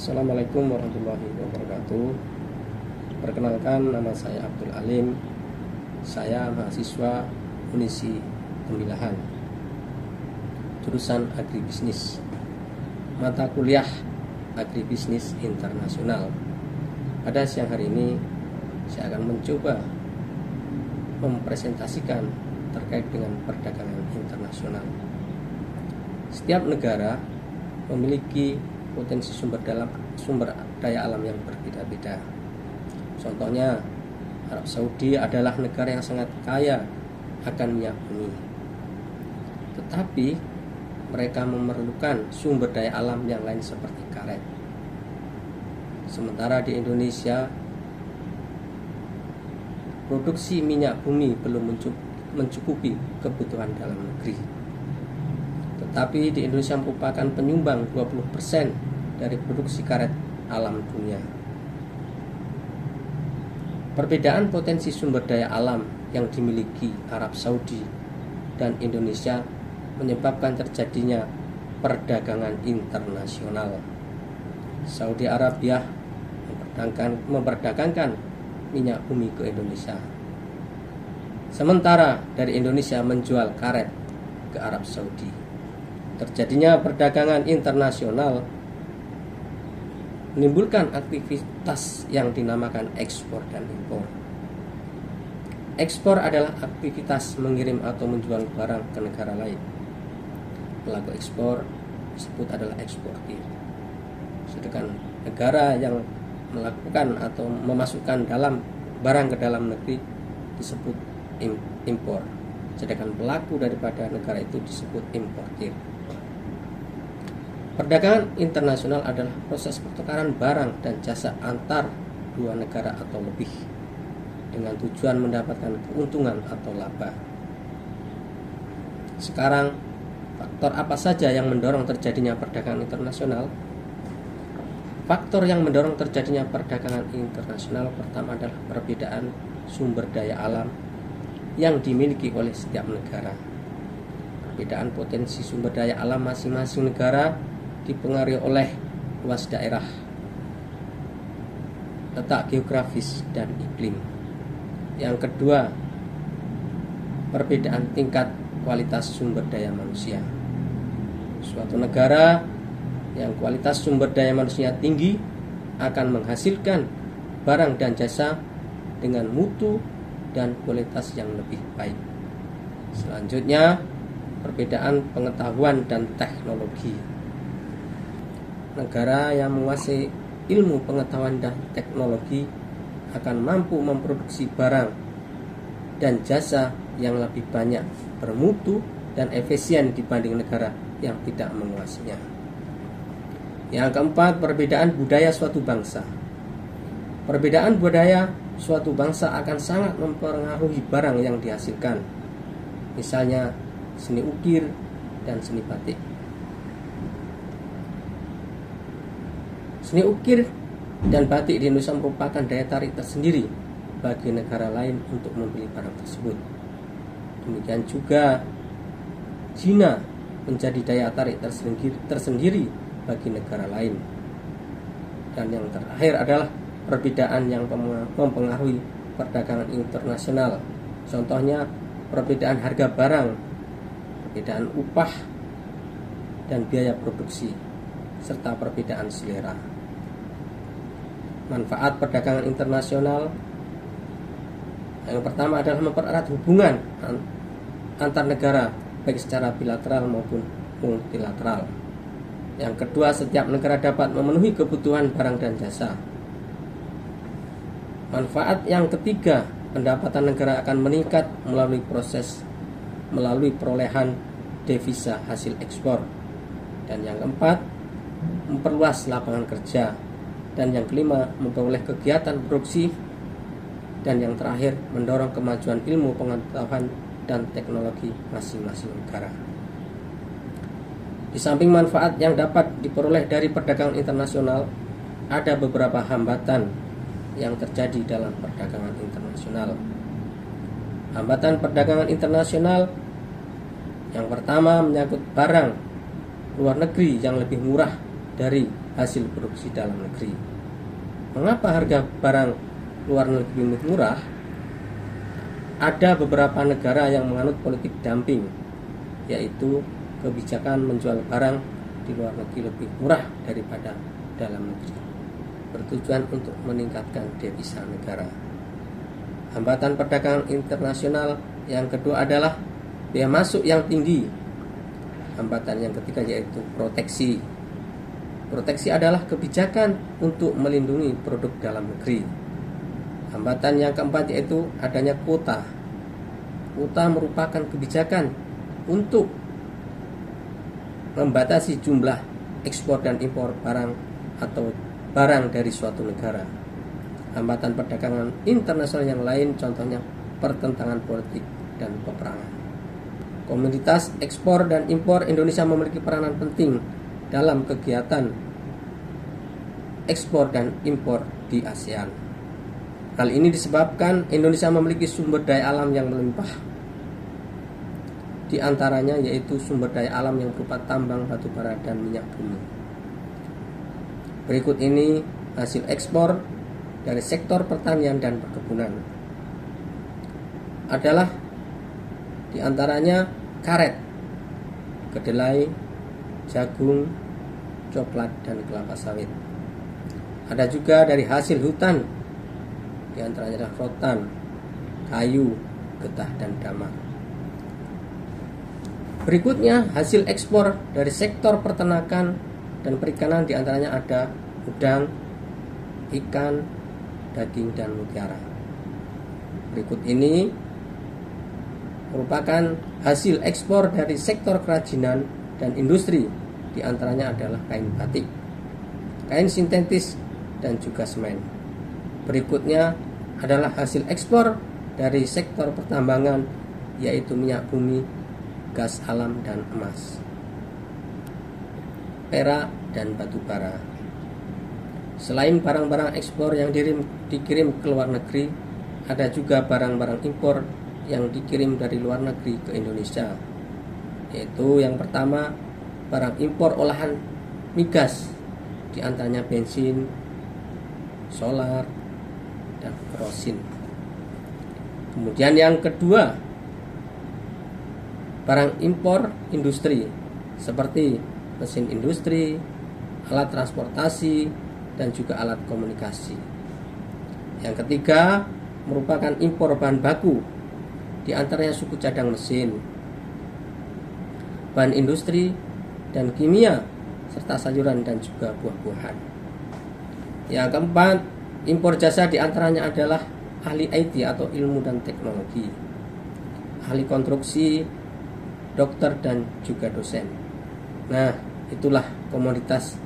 Assalamualaikum warahmatullahi wabarakatuh. Perkenalkan, nama saya Abdul Alim. Saya mahasiswa Unisi Tembilahan, jurusan Agribisnis, mata kuliah Agribisnis Internasional. Pada siang hari ini saya akan mencoba mempresentasikan terkait dengan perdagangan internasional. Setiap negara memiliki potensi sumber daya alam yang berbeda-beda. Contohnya, Arab Saudi adalah negara yang sangat kaya akan minyak bumi. Tetapi mereka memerlukan sumber daya alam yang lain seperti karet. Sementara di Indonesia, produksi minyak bumi belum mencukupi kebutuhan dalam negeri. Tetapi di Indonesia merupakan penyumbang 20% dari produksi karet alam dunia. Perbedaan potensi sumber daya alam yang dimiliki Arab Saudi dan Indonesia menyebabkan terjadinya perdagangan internasional. Saudi Arabia memperdagangkan minyak bumi ke Indonesia, sementara dari Indonesia menjual karet ke Arab Saudi. Terjadinya perdagangan internasional menimbulkan aktivitas yang dinamakan ekspor dan impor. Ekspor adalah aktivitas mengirim atau menjual barang ke negara lain. Pelaku ekspor disebut adalah eksportir. Sedangkan negara yang melakukan atau memasukkan dalam barang ke dalam negeri disebut impor. Sedangkan pelaku daripada negara itu disebut importir. Perdagangan internasional adalah proses pertukaran barang dan jasa antar dua negara atau lebih dengan tujuan mendapatkan keuntungan atau laba. Sekarang, faktor apa saja yang mendorong terjadinya perdagangan internasional? Faktor yang mendorong terjadinya perdagangan internasional pertama adalah perbedaan sumber daya alam yang dimiliki oleh setiap negara. Perbedaan potensi sumber daya alam masing-masing negara dipengaruhi oleh luas daerah, letak geografis, dan iklim. Yang kedua, perbedaan tingkat kualitas sumber daya manusia. Suatu negara yang kualitas sumber daya manusia tinggi akan menghasilkan barang dan jasa dengan mutu dan kualitas yang lebih baik. Selanjutnya, perbedaan pengetahuan dan teknologi. Negara yang menguasai ilmu pengetahuan dan teknologi akan mampu memproduksi barang dan jasa yang lebih banyak, bermutu dan efisien dibanding negara yang tidak menguasainya. Yang keempat, perbedaan budaya suatu bangsa. Perbedaan budaya suatu bangsa akan sangat mempengaruhi barang yang dihasilkan. Misalnya seni ukir dan seni batik. Seni ukir dan batik di Indonesia merupakan daya tarik tersendiri bagi negara lain untuk membeli barang tersebut. Demikian juga Cina menjadi daya tarik tersendiri bagi negara lain. Dan yang terakhir adalah perbedaan yang mempengaruhi perdagangan internasional. Contohnya perbedaan harga barang, perbedaan upah dan biaya produksi, serta perbedaan selera. Manfaat perdagangan internasional yang pertama adalah mempererat hubungan antar negara baik secara bilateral maupun multilateral. Yang kedua, setiap negara dapat memenuhi kebutuhan barang dan jasa. Manfaat yang ketiga, pendapatan negara akan meningkat melalui perolehan devisa hasil ekspor. Dan yang keempat, memperluas lapangan kerja. Dan yang kelima, memperoleh kegiatan produksi. Dan yang terakhir, mendorong kemajuan ilmu pengetahuan dan teknologi masing-masing negara. Di samping manfaat yang dapat diperoleh dari perdagangan internasional, ada beberapa hambatan yang terjadi dalam perdagangan internasional. Hambatan perdagangan internasional yang pertama menyangkut barang luar negeri yang lebih murah dari hasil produksi dalam negeri. Mengapa harga barang luar negeri murah? Ada beberapa negara yang menganut politik dumping, yaitu kebijakan menjual barang di luar negeri lebih murah daripada dalam negeri, bertujuan untuk meningkatkan devisa negara. Hambatan perdagangan internasional yang kedua adalah biaya masuk yang tinggi. Hambatan yang ketiga yaitu proteksi. Proteksi adalah kebijakan untuk melindungi produk dalam negeri. Hambatan yang keempat yaitu adanya kuota. Kuota merupakan kebijakan untuk membatasi jumlah ekspor dan impor barang atau barang dari suatu negara. Hambatan perdagangan internasional yang lain contohnya pertentangan politik dan peperangan. Komoditas ekspor dan impor Indonesia memiliki peranan penting dalam kegiatan ekspor dan impor di ASEAN. Hal ini disebabkan Indonesia memiliki sumber daya alam yang melimpah. Di antaranya yaitu sumber daya alam yang berupa tambang batu bara dan minyak bumi. Berikut ini hasil ekspor dari sektor pertanian dan perkebunan. Adalah di antaranya karet, kedelai, jagung, coklat, dan kelapa sawit. Ada juga dari hasil hutan, di antaranya adalah rotan, kayu, getah, dan damar. Berikutnya hasil ekspor dari sektor peternakan dan perikanan, di antaranya ada udang, ikan, daging, dan mutiara. Berikut ini merupakan hasil ekspor dari sektor kerajinan dan industri, di antaranya adalah kain batik, kain sintetis, dan juga semen. Berikutnya adalah hasil ekspor dari sektor pertambangan, yaitu minyak bumi, gas alam, dan emas, perak, dan batu bara. Selain barang-barang ekspor yang dikirim ke luar negeri, ada juga barang-barang impor yang dikirim dari luar negeri ke Indonesia, yaitu yang pertama barang impor olahan migas, di antaranya bensin, solar, dan kerosin. Kemudian yang kedua, barang impor industri seperti mesin industri, alat transportasi, dan juga alat komunikasi. Yang ketiga merupakan impor bahan baku, di antaranya suku cadang mesin, bahan industri dan kimia, serta sayuran dan juga buah-buahan. Yang keempat, impor jasa, di antaranya adalah ahli IT atau ilmu dan teknologi, ahli konstruksi, dokter, dan juga dosen. Nah, itulah komoditas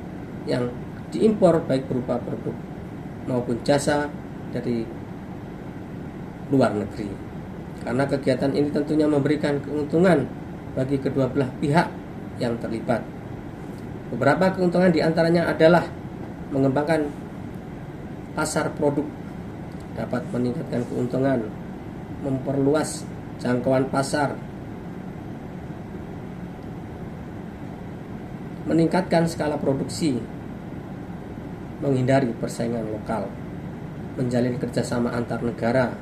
yang diimpor baik berupa produk maupun jasa dari luar negeri. Karena kegiatan ini tentunya memberikan keuntungan bagi kedua belah pihak yang terlibat. Beberapa keuntungan diantaranya adalah mengembangkan pasar produk, dapat meningkatkan keuntungan, memperluas jangkauan pasar, meningkatkan skala produksi, menghindari persaingan lokal, menjalin kerjasama antar negara,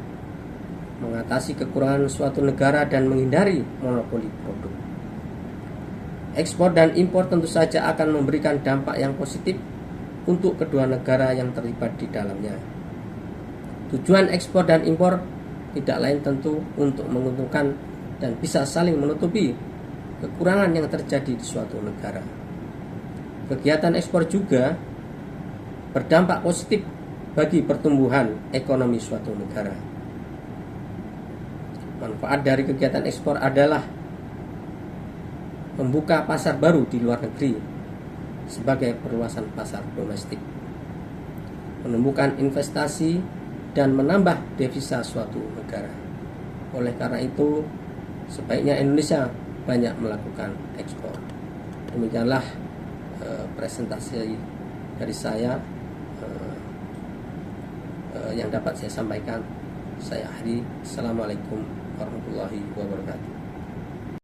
mengatasi kekurangan suatu negara, dan menghindari monopoli produk. Ekspor dan impor tentu saja akan memberikan dampak yang positif untuk kedua negara yang terlibat di dalamnya. Tujuan ekspor dan impor tidak lain tentu untuk menguntungkan dan bisa saling menutupi kekurangan yang terjadi di suatu negara. Kegiatan ekspor juga berdampak positif bagi pertumbuhan ekonomi suatu negara. Manfaat dari kegiatan ekspor adalah membuka pasar baru di luar negeri sebagai perluasan pasar domestik, menumbuhkan investasi, dan menambah devisa suatu negara. Oleh karena itu, sebaiknya Indonesia banyak melakukan ekspor. Demikianlah presentasi dari saya yang dapat saya sampaikan. Saya akhiri. Assalamualaikum warahmatullahi wabarakatuh.